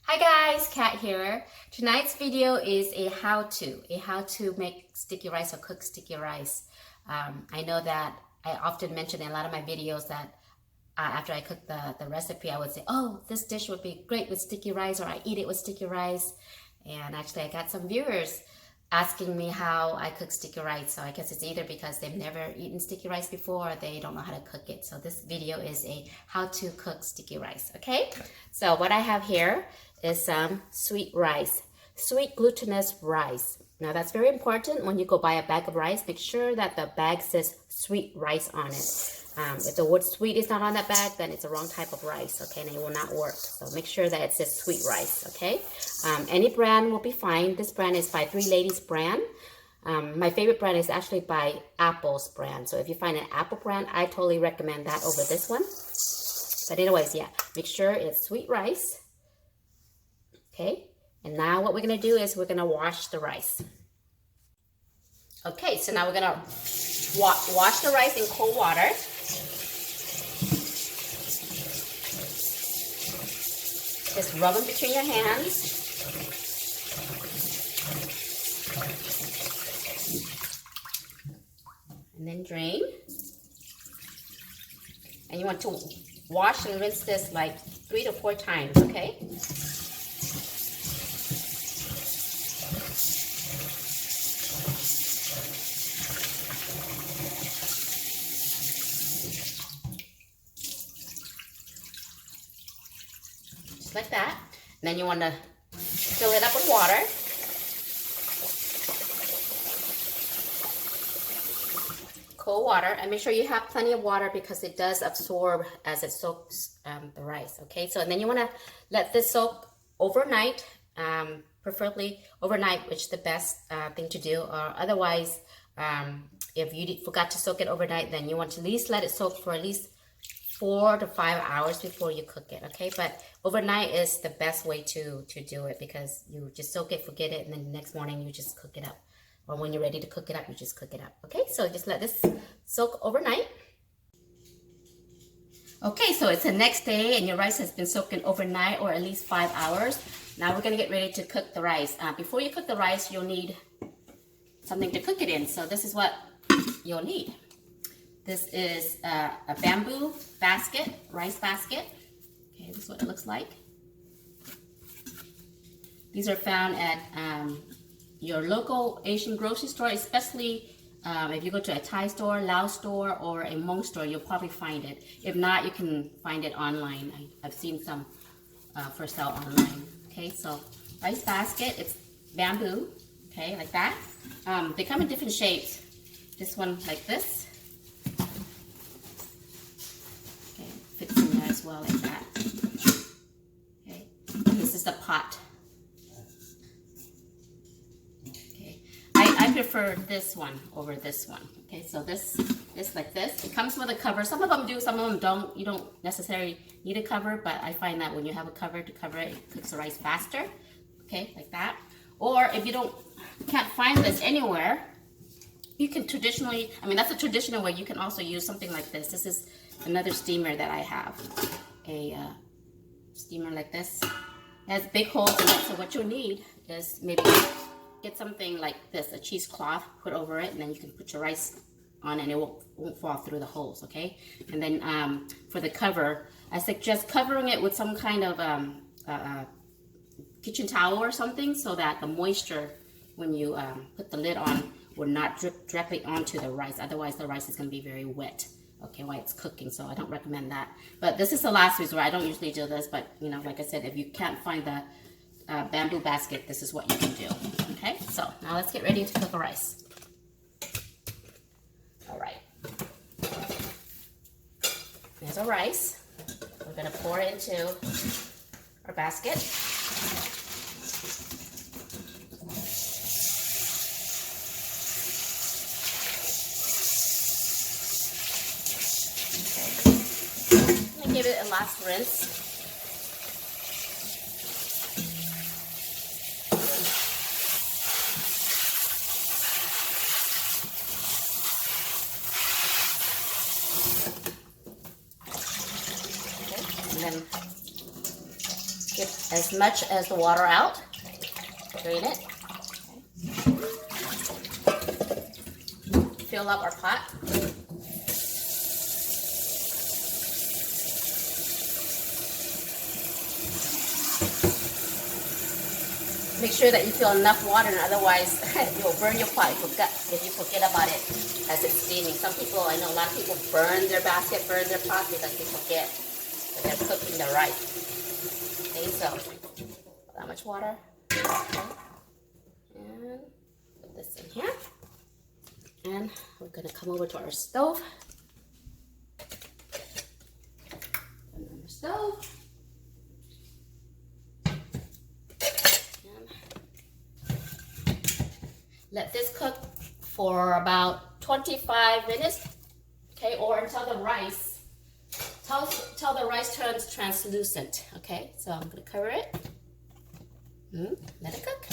Hi guys, Kat here. Tonight's video is a how-to make sticky rice or cook sticky rice. I know that I often mention in a lot of my videos that after I cook the recipe, I would say, oh, this dish would be great with sticky rice, or I eat it with sticky rice. And actually I got some viewers asking me how I cook sticky rice. So I guess it's either because they've never eaten sticky rice before or they don't know how to cook it. So this video is a how to cook sticky rice, okay? So what I have here is some sweet rice, sweet glutinous rice. Now that's very important. When you go buy a bag of rice, make sure that the bag says sweet rice on it. If the word sweet is not on that bag, then it's the wrong type of rice, okay, and it will not work. So make sure that it says sweet rice, okay? Any brand will be fine. This brand is by Three Ladies brand. My favorite brand is actually by Apple's brand. So if you find an Apple brand, I totally recommend that over this one. But anyways, yeah, make sure it's sweet rice, okay? And now what we're gonna do is we're gonna wash the rice. Okay, so now we're gonna wash the rice in cold water. Just rub them between your hands. And then drain. And you want to wash and rinse this like 3 to 4 times, okay? Like that. And then you want to fill it up with water. Cold water, and make sure you have plenty of water because it does absorb as it soaks the rice. Okay, so and then you want to let this soak overnight, preferably overnight, which is the best thing to do. Or otherwise, if you forgot to soak it overnight, then you want to at least let it soak for at least 4 to 5 hours before you cook it, okay? But overnight is the best way to do it because you just soak it, forget it, and then the next morning you just cook it up. Or when you're ready to cook it up, you just cook it up, okay? So just let this soak overnight. Okay, so it's the next day and your rice has been soaking overnight or at least 5 hours. Now we're gonna get ready to cook the rice. Before you cook the rice, you'll need something to cook it in. So this is what you'll need. This is a bamboo basket, rice basket. Okay, this is what it looks like. These are found at your local Asian grocery store, especially if you go to a Thai store, Lao store, or a Hmong store, you'll probably find it. If not, you can find it online. I've seen some for sale online. Okay, so rice basket, it's bamboo, okay, like that. They come in different shapes. This one like this. Fits in there as well like that. Okay, this is the pot. Okay, I prefer this one over this one. Okay, so this is like this. It comes with a cover. Some of them do, some of them don't. You don't necessarily need a cover, but I find that when you have a cover to cover it, it cooks the rice faster. Okay, like that. Or if you can't find this anywhere, you can traditionally, I mean that's a traditional way. You can also use something like this. This is another steamer that I have, a steamer like this. It has big holes in it, so what you'll need is maybe get something like this, a cheesecloth, put over it, and then you can put your rice on and it won't fall through the holes, okay? And then for the cover, I suggest covering it with some kind of kitchen towel or something so that the moisture, when you put the lid on, will not drip directly onto the rice. Otherwise, the rice is going to be very wet. Okay, while it's cooking, so I don't recommend that. But this is the last resort. I don't usually do this, but you know, like I said, if you can't find the bamboo basket, this is what you can do. Okay, so now let's get ready to cook the rice. All right, there's our rice. We're gonna pour it into our basket. Give it a last rinse. Okay. And then Get as much as the water out. Drain it. Okay. Fill up our pot. Make sure that you fill enough water, and otherwise you'll burn your pot if you forget about it as it's steaming. Some people, I know a lot of people burn their basket, burn their pot because they forget that they're cooking the rice. Okay, so that much water. Okay. And put this in here. And we're gonna come over to our stove. Put it on the stove. Let this cook for about 25 minutes, okay, or until the rice, till the rice turns translucent, okay? So I'm gonna cover it, let it cook.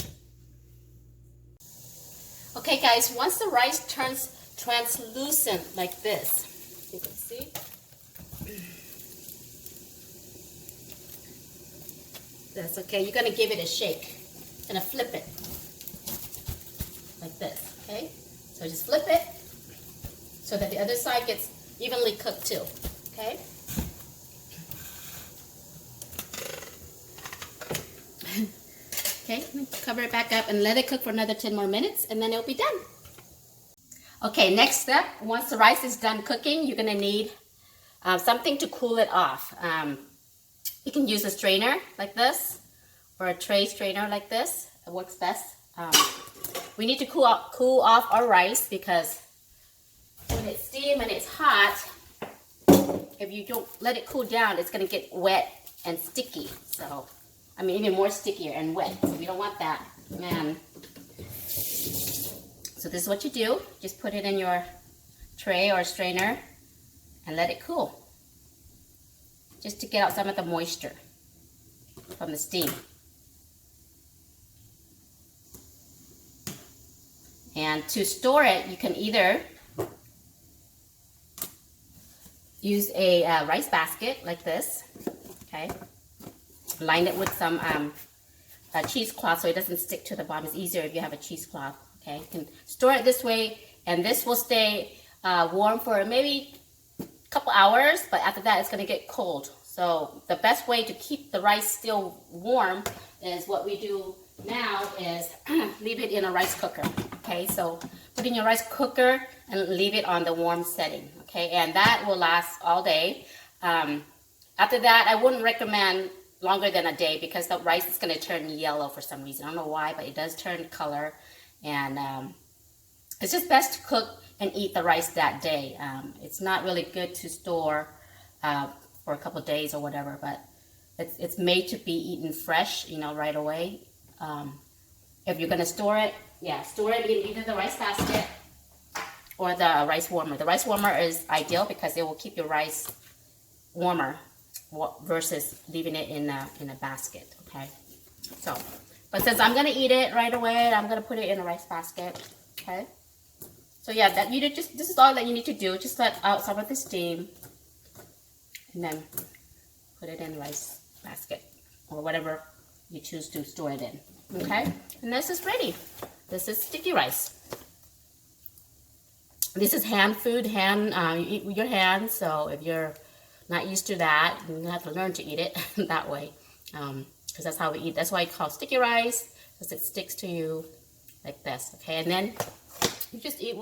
Okay guys, once the rice turns translucent like this, you can see, that's okay. You're gonna give it a shake, gonna flip it. Like this, okay? So just flip it so that the other side gets evenly cooked too, okay? Okay, cover it back up and let it cook for another 10 more minutes and then it'll be done. Okay, next step, once the rice is done cooking, you're gonna need something to cool it off. You can use a strainer like this or a tray strainer like this. It works best. We need to cool off our rice because when it's steamed and it's hot, if you don't let it cool down, it's going to get wet and sticky. So, I mean, even more stickier and wet. So we don't want that. And so this is what you do. Just put it in your tray or strainer and let it cool. Just to get out some of the moisture from the steam. And to store it, you can either use a rice basket like this, okay? Line it with some cheesecloth so it doesn't stick to the bottom. It's easier if you have a cheesecloth, okay? You can store it this way, and this will stay warm for maybe a couple hours, but after that, it's gonna get cold. So the best way to keep the rice still warm is what we do now is leave it in a rice cooker. Okay, so put in your rice cooker and leave it on the warm setting, okay? And that will last all day. After that, I wouldn't recommend longer than a day because the rice is gonna turn yellow for some reason. I don't know why, but it does turn color. And it's just best to cook and eat the rice that day. It's not really good to store for a couple of days or whatever, but it's made to be eaten fresh, you know, right away. If you're gonna store it, store it in either the rice basket or the rice warmer. The rice warmer is ideal because it will keep your rice warmer versus leaving it in a basket, okay? So, but since I'm gonna eat it right away, I'm gonna put it in a rice basket, okay? So yeah, this is all that you need to do. Just let out some of the steam and then put it in a rice basket or whatever you choose to store it in, okay? And this is ready. This is sticky rice. This is hand food, you eat with your hands, so if you're not used to that, you have to learn to eat it that way, because that's how we eat. That's why it's called sticky rice, because it sticks to you like this, okay? And then you just eat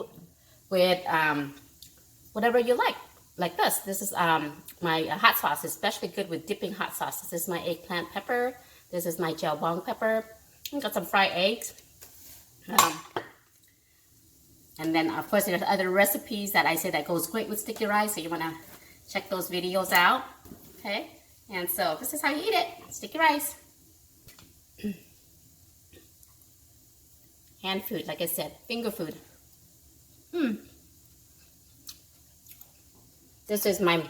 with whatever you like this. This is my hot sauce, especially good with dipping hot sauce. This is my eggplant pepper. This is my jellbong pepper. I got some fried eggs. And then, of course, there's other recipes that I say that goes great with sticky rice, so you want to check those videos out, okay? And so this is how you eat it, sticky rice. Hand food, like I said, finger food. This is my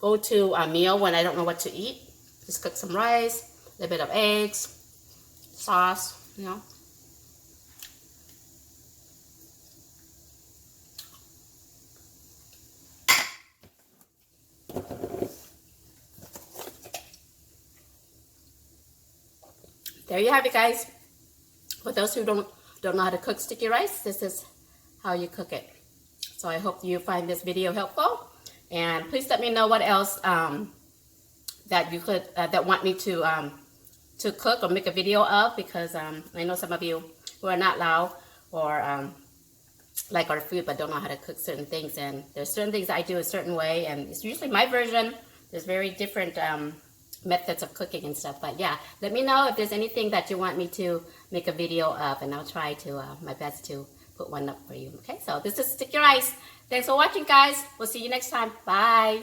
go-to meal when I don't know what to eat. Just cook some rice, a little bit of eggs, sauce, you know. there you have it, guys. For those who don't know how to cook sticky rice, this is how you cook it. So I hope you find this video helpful, and please let me know what else that you could that want me to cook or make a video of, because I know some of you who are not Lao or like our food but don't know how to cook certain things, and there's certain things I do a certain way, and it's usually my version. There's very different methods of cooking and stuff, but yeah, let me know if there's anything that you want me to make a video of, and I'll try to my best to put one up for you. Okay, so this is sticky rice. Thanks for watching, guys. We'll see you next time. Bye.